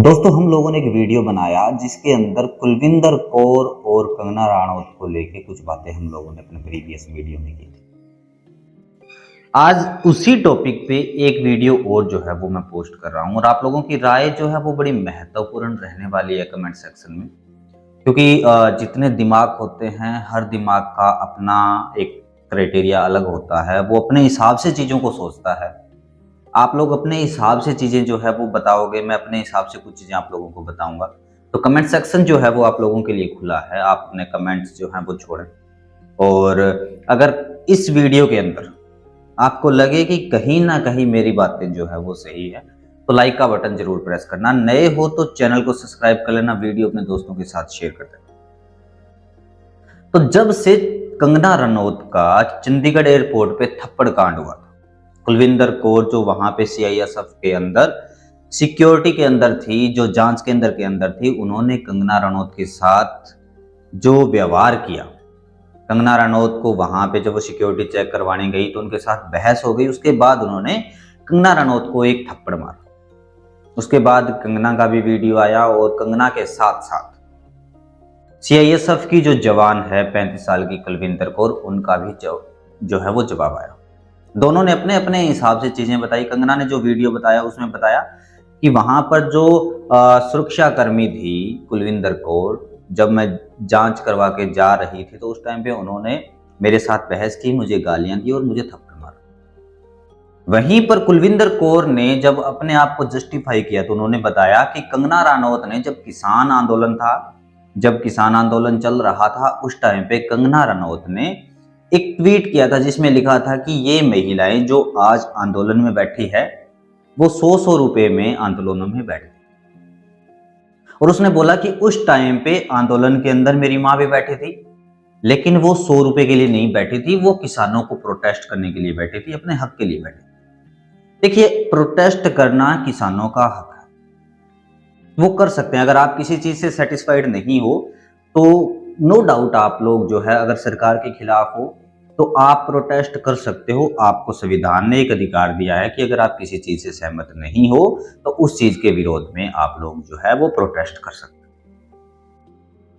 दोस्तों हम लोगों ने एक वीडियो बनाया जिसके अंदर कुलविंदर कौर और कंगना राणौत को लेके कुछ बातें हम लोगों ने अपने प्रीवियस वीडियो में की थी। आज उसी टॉपिक पे एक वीडियो और जो है वो मैं पोस्ट कर रहा हूँ और आप लोगों की राय जो है वो बड़ी महत्वपूर्ण रहने वाली है कमेंट सेक्शन में, क्योंकि जितने दिमाग होते हैं हर दिमाग का अपना एक क्राइटेरिया अलग होता है, वो अपने हिसाब से चीज़ों को सोचता है। आप लोग अपने हिसाब से चीज़ें जो है वो बताओगे, मैं अपने हिसाब से कुछ चीज़ें आप लोगों को बताऊंगा। तो कमेंट सेक्शन जो है वो आप लोगों के लिए खुला है, आप अपने कमेंट्स जो हैं वो छोड़ें। और अगर इस वीडियो के अंदर आपको लगे कि कहीं ना कहीं मेरी बातें जो है वो सही है तो लाइक का बटन जरूर प्रेस करना। नए हो तो चैनल को सब्सक्राइब कर लेना, वीडियो अपने दोस्तों के साथ शेयर कर देना। तो जब से कंगना रनौत का चंडीगढ़ एयरपोर्ट पे थप्पड़ कांड हुआ था, कुलविंदर कौर जो वहां पे सीआईएसएफ के अंदर सिक्योरिटी के अंदर थी, जो जांच केंद्र के अंदर थी, उन्होंने कंगना रनौत के साथ जो व्यवहार किया, कंगना रनौत को वहां पे जब वो सिक्योरिटी चेक करवाने गई तो उनके साथ बहस हो गई। उसके बाद उन्होंने कंगना रनौत को एक थप्पड़ मारा। उसके बाद कंगना का भी वीडियो आया और कंगना के साथ साथ सीआईएसएफ की जो जवान है 35 साल की कुलविंदर कौर, उनका भी जो है वो जवाब आया। दोनों ने अपने अपने हिसाब से चीजें बताई। कंगना ने जो वीडियो बताया उसमें बताया कि वहां पर जो सुरक्षा कर्मी थी कुलविंदर कौर, जब मैं जांच करवा के जा रही थी तो उस टाइम पे उन्होंने मेरे साथ बहस की, मुझे गालियां दी और मुझे थप्पड़ मारा। वहीं पर कुलविंदर कौर ने जब अपने आप को जस्टिफाई किया तो उन्होंने बताया कि कंगना राणौत ने जब किसान आंदोलन था, जब किसान आंदोलन चल रहा था, उस टाइम पे कंगना रनौत ने एक ट्वीट किया था जिसमें लिखा था कि ये महिलाएं जो आज आंदोलन में बैठी है वो 100-100 रुपए में आंदोलनों में बैठी। और उसने बोला कि उस टाइम पे आंदोलन के अंदर मेरी माँ भी बैठी थी, लेकिन वो 100 रुपए के लिए नहीं बैठी थी, वो किसानों को प्रोटेस्ट करने के लिए बैठी थी, अपने हक के लिए बैठी थी। देखिए, प्रोटेस्ट करना किसानों का हक है, वो कर सकते हैं। अगर आप किसी चीज से सेटिस्फाइड नहीं हो तो नो डाउट आप लोग जो है अगर सरकार के खिलाफ हो तो आप प्रोटेस्ट कर सकते हो। आपको संविधान ने एक अधिकार दिया है कि अगर आप किसी चीज से सहमत नहीं हो तो उस चीज के विरोध में आप लोग जो है वो प्रोटेस्ट कर सकते हो।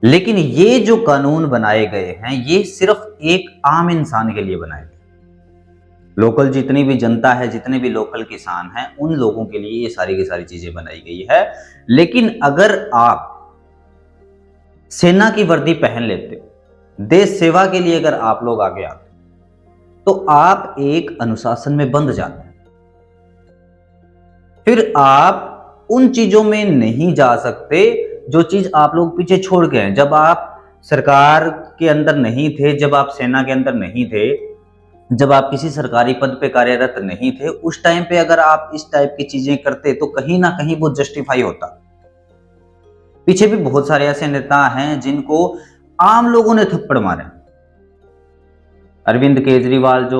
लेकिन ये जो कानून बनाए गए हैं ये सिर्फ एक आम इंसान के लिए बनाए गए। लोकल जितनी भी जनता है, जितने भी लोकल किसान हैं, उन लोगों के लिए ये सारी की सारी चीजें बनाई गई है। लेकिन अगर आप सेना की वर्दी पहन लेते हो, देश सेवा के लिए अगर आप लोग आगे आते तो आप एक अनुशासन में बंध जाते हैं। फिर आप उन चीजों में नहीं जा सकते जो चीज आप लोग पीछे छोड़ गए हैं। जब आप सरकार के अंदर नहीं थे, जब आप सेना के अंदर नहीं थे, जब आप किसी सरकारी पद पे कार्यरत नहीं थे, उस टाइम पे अगर आप इस टाइप की चीजें करते तो कहीं ना कहीं वो जस्टिफाई होता। पीछे भी बहुत सारे ऐसे नेता हैं जिनको आम लोगों ने थप्पड़ मारे। अरविंद केजरीवाल जो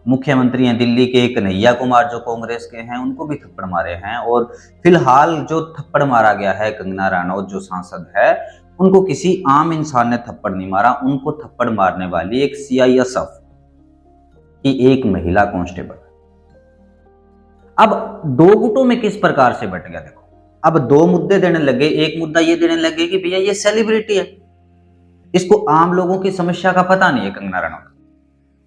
मुख्यमंत्री हैं दिल्ली के, कन्हैया कुमार जो कांग्रेस के हैं, उनको भी थप्पड़ मारे हैं। और फिलहाल जो थप्पड़ मारा गया है कंगना रनौत जो सांसद है, उनको किसी आम इंसान ने थप्पड़ नहीं मारा, उनको थप्पड़ मारने वाली एक सीआईएसएफ की एक महिला कांस्टेबल। अब दो गुटों में किस प्रकार से बट गया, देखो अब दो मुद्दे देने लगे। एक मुद्दा ये देने लगे कि भैया ये सेलिब्रिटी है, इसको आम लोगों की समस्या का पता नहीं है कंगना रनौत।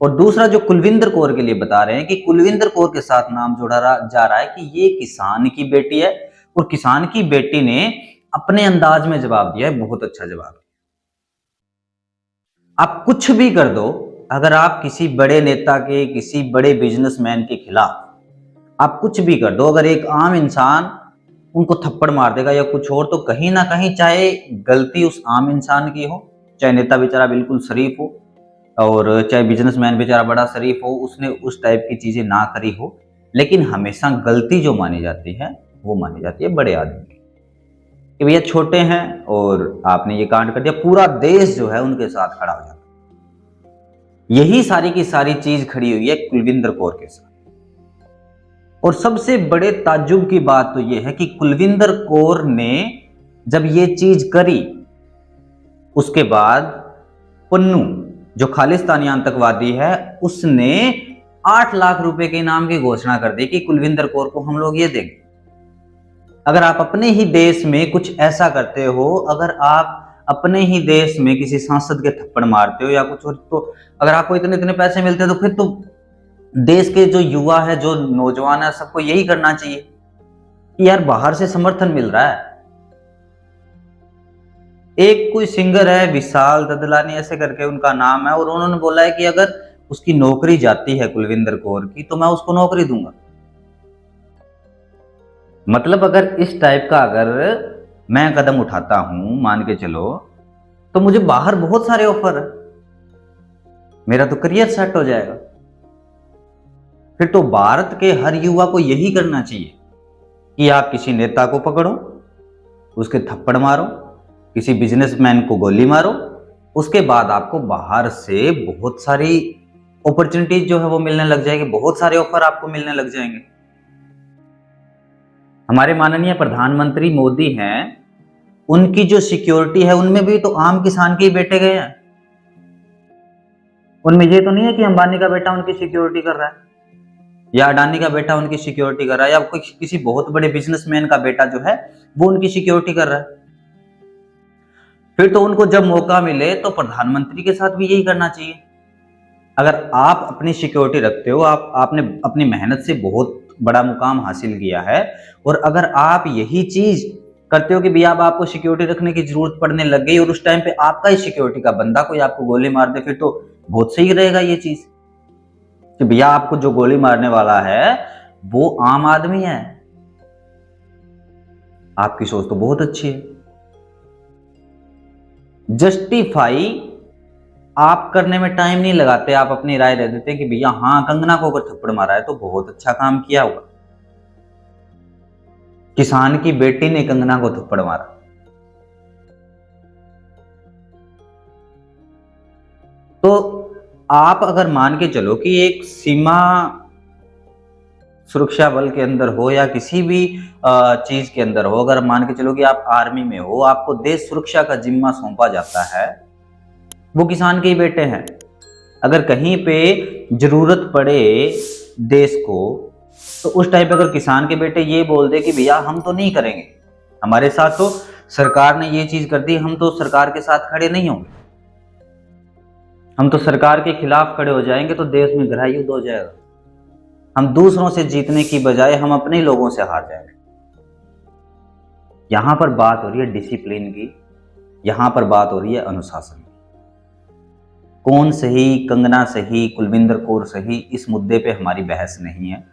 और दूसरा जो कुलविंदर कौर के लिए बता रहे हैं कि कुलविंदर कौर के साथ नाम जोड़ा जा रहा है कि ये किसान की बेटी है, और किसान की बेटी ने अपने अंदाज में जवाब दिया है, बहुत अच्छा जवाब। आप कुछ भी कर दो, अगर आप किसी बड़े नेता के, किसी बड़े बिजनेसमैन के खिलाफ आप कुछ भी कर दो, अगर एक आम इंसान उनको थप्पड़ मार देगा या कुछ और, तो कहीं ना कहीं चाहे गलती उस आम इंसान की हो, चाहे नेता बेचारा बिल्कुल शरीफ हो और चाहे बिजनेसमैन बेचारा बड़ा शरीफ हो, उसने उस टाइप की चीजें ना करी हो, लेकिन हमेशा गलती जो मानी जाती है वो मानी जाती है बड़े आदमी की, कि भैया छोटे हैं और आपने ये कांड कर दिया, पूरा देश जो है उनके साथ खड़ा हो जाता है। यही सारी की सारी चीज खड़ी हुई है कुलविंदर कौर के साथ। और सबसे बड़े ताज्जुब की बात तो यह है कि कुलविंदर कौर ने जब ये चीज करी, उसके बाद पन्नू जो खालिस्तानी आतंकवादी है, उसने 8 लाख रुपए के इनाम की घोषणा कर दी कि कुलविंदर कौर को हम लोग ये देंगे। अगर आप अपने ही देश में कुछ ऐसा करते हो, अगर आप अपने ही देश में किसी सांसद के थप्पड़ मारते हो या कुछ और, तो अगर आपको इतने इतने पैसे मिलते हैं तो फिर तो देश के जो युवा है, जो नौजवान है, सबको यही करना चाहिए कि यार बाहर से समर्थन मिल रहा है। एक कोई सिंगर है विशाल ददलानी ऐसे करके उनका नाम है, और उन्होंने बोला है कि अगर उसकी नौकरी जाती है कुलविंदर कौर की तो मैं उसको नौकरी दूंगा। मतलब अगर इस टाइप का अगर मैं कदम उठाता हूं, मान के चलो, तो मुझे बाहर बहुत सारे ऑफर है, मेरा तो करियर सेट हो जाएगा। फिर तो भारत के हर युवा को यही करना चाहिए कि आप किसी नेता को पकड़ो, उसके थप्पड़ मारो, किसी बिजनेसमैन को गोली मारो, उसके बाद आपको बाहर से बहुत सारी अपॉर्चुनिटीज जो है वो मिलने लग जाएगी, बहुत सारे ऑफर आपको मिलने लग जाएंगे। हमारे माननीय प्रधानमंत्री मोदी हैं, उनकी जो सिक्योरिटी है उनमें भी तो आम किसान के ही बेटे गए हैं। उनमें ये तो नहीं है कि अंबानी का बेटा उनकी सिक्योरिटी कर रहा है, या अडानी का बेटा उनकी सिक्योरिटी कर रहा है, या कोई किसी बहुत बड़े बिजनेसमैन का बेटा जो है वो उनकी सिक्योरिटी कर रहा है। फिर तो उनको जब मौका मिले तो प्रधानमंत्री के साथ भी यही करना चाहिए। अगर आप अपनी सिक्योरिटी रखते हो, आपने अपनी मेहनत से बहुत बड़ा मुकाम हासिल किया है, और अगर आप यही चीज करते हो कि भैया अब आपको सिक्योरिटी रखने की जरूरत पड़ने लग गई और उस टाइम पे आपका ही सिक्योरिटी का बंदा कोई आपको गोली मार दे, फिर तो बहुत सही रहेगा ये चीज कि भैया आपको जो गोली मारने वाला है वो आम आदमी है। आपकी सोच तो बहुत अच्छी है। जस्टिफाई आप करने में टाइम नहीं लगाते, आप अपनी राय दे देते हैं कि भैया हाँ कंगना को अगर थप्पड़ मारा है तो बहुत अच्छा काम किया होगा, किसान की बेटी ने कंगना को थप्पड़ मारा। तो आप अगर मान के चलो कि एक सीमा सुरक्षा बल के अंदर हो या किसी भी चीज के अंदर हो, अगर मान के चलो कि आप आर्मी में हो, आपको देश सुरक्षा का जिम्मा सौंपा जाता है, वो किसान के ही बेटे हैं। अगर कहीं पे जरूरत पड़े देश को, तो उस टाइम पे अगर किसान के बेटे ये बोल दे कि भैया हम तो नहीं करेंगे, हमारे साथ तो सरकार ने ये चीज कर दी, हम तो सरकार के साथ खड़े नहीं होंगे, हम तो सरकार के खिलाफ खड़े हो जाएंगे, तो देश में गृह युद्ध हो जाएगा। हम दूसरों से जीतने की बजाय हम अपने लोगों से हार जाएंगे। यहां पर बात हो रही है डिसिप्लिन की, यहां पर बात हो रही है अनुशासन की। कौन सही, कंगना सही, कुलविंदर कौर सही, इस मुद्दे पे हमारी बहस नहीं है।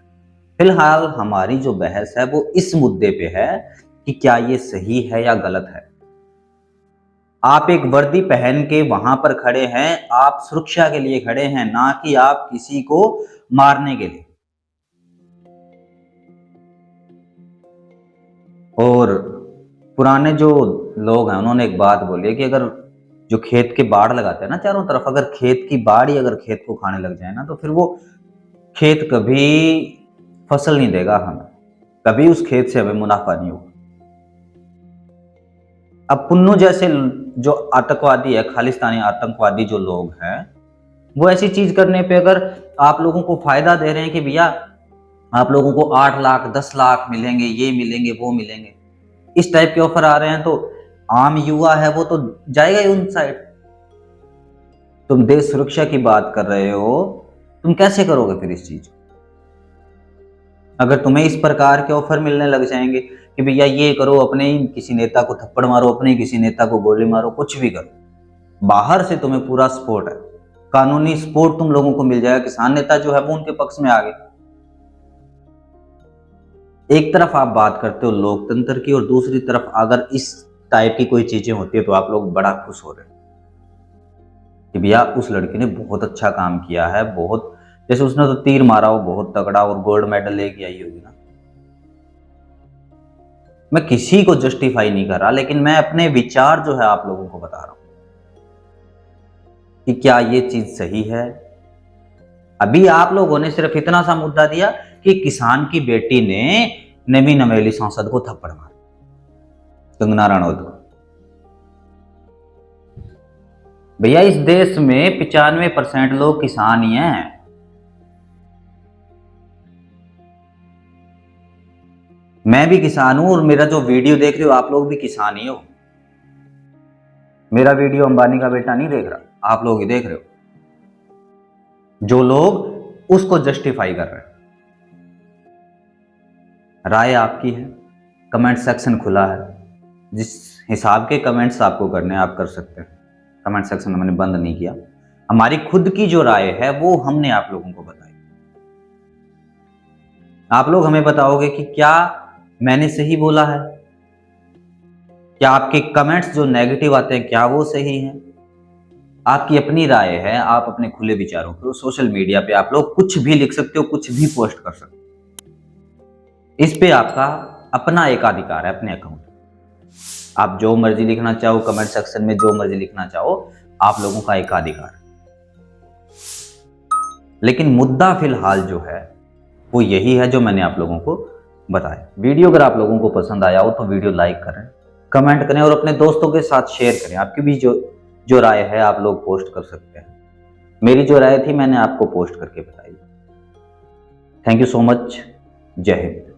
फिलहाल हमारी जो बहस है वो इस मुद्दे पे है कि क्या ये सही है या गलत है। आप एक वर्दी पहन के वहां पर खड़े हैं, आप सुरक्षा के लिए खड़े हैं, ना कि आप किसी को मारने के लिए। और पुराने जो लोग हैं उन्होंने एक बात बोली है कि अगर जो खेत के बाड़ लगाते हैं ना चारों तरफ, अगर खेत की बाढ़ ही अगर खेत को खाने लग जाए ना, तो फिर वो खेत कभी फसल नहीं देगा हमें, कभी उस खेत से हमें मुनाफा नहीं होगा। अब पुन्नू जैसे जो आतंकवादी है, खालिस्तानी आतंकवादी जो लोग हैं, वो ऐसी चीज करने पे अगर आप लोगों को फायदा दे रहे हैं कि भैया आप लोगों को 8 लाख 10 लाख मिलेंगे, ये मिलेंगे वो मिलेंगे, इस टाइप के ऑफर आ रहे हैं, तो आम युवा है वो तो जाएगा ही उन साइड। तुम देश सुरक्षा की बात कर रहे हो, तुम कैसे करोगे फिर इस चीज? अगर तुम्हें इस प्रकार के ऑफर मिलने लग जाएंगे कि भैया ये करो, अपने ही किसी नेता को थप्पड़ मारो, अपने ही किसी नेता को गोली मारो, कुछ भी करो, बाहर से तुम्हें पूरा सपोर्ट है, कानूनी सपोर्ट तुम लोगों को मिल जाएगा, किसान नेता जो है वो उनके पक्ष में आ गए। एक तरफ आप बात करते हो लोकतंत्र की, और दूसरी तरफ अगर इस टाइप की कोई चीजें होती है तो आप लोग बड़ा खुश हो रहे हैं कि भैया उस लड़की ने बहुत अच्छा काम किया है, बहुत, जैसे उसने तो तीर मारा हो बहुत तगड़ा और गोल्ड मेडल लेके आई होगी ना। मैं किसी को जस्टिफाई नहीं कर रहा, लेकिन मैं अपने विचार जो है आप लोगों को बता रहा हूं कि क्या ये चीज सही है। अभी आप लोगों ने सिर्फ इतना सा मुद्दा दिया कि किसान की बेटी ने नवीन अमेली सांसद को थप्पड़ मारा, कंगना रनौत को। भैया इस देश में 95% लोग किसान ही हैं। मैं भी किसान हूं और मेरा जो वीडियो देख रहे हो आप लोग भी किसान ही हो। मेरा वीडियो अंबानी का बेटा नहीं देख रहा, आप लोग ही देख रहे हो, जो लोग उसको जस्टिफाई कर रहे हैं। राय आपकी है, कमेंट सेक्शन खुला है, जिस हिसाब के कमेंट्स आपको करने हैं आप कर सकते हैं। कमेंट सेक्शन मैंने बंद नहीं किया। हमारी खुद की जो राय है वो हमने आप लोगों को बताई। आप लोग हमें बताओगे कि क्या मैंने सही बोला है, क्या आपके कमेंट्स जो नेगेटिव आते हैं क्या वो सही हैं। आपकी अपनी राय है, आप अपने खुले विचारों को सोशल मीडिया पे आप लोग कुछ भी लिख सकते हो, कुछ भी पोस्ट कर सकते हो। इस पे आपका अपना एकाधिकार है, अपने अकाउंट। आप जो मर्जी लिखना चाहो कमेंट सेक्शन में, जो मर्जी लिखना चाहो, आप लोगों का एकाधिकार। लेकिन मुद्दा फिलहाल जो है वो यही है जो मैंने आप लोगों को बताया। वीडियो अगर आप लोगों को पसंद आया हो तो वीडियो लाइक करें, कमेंट करें और अपने दोस्तों के साथ शेयर करें। आपकी भी जो राय है आप लोग पोस्ट कर सकते हैं। मेरी जो राय थी मैंने आपको पोस्ट करके बताई। Thank you so much. जय हिंद।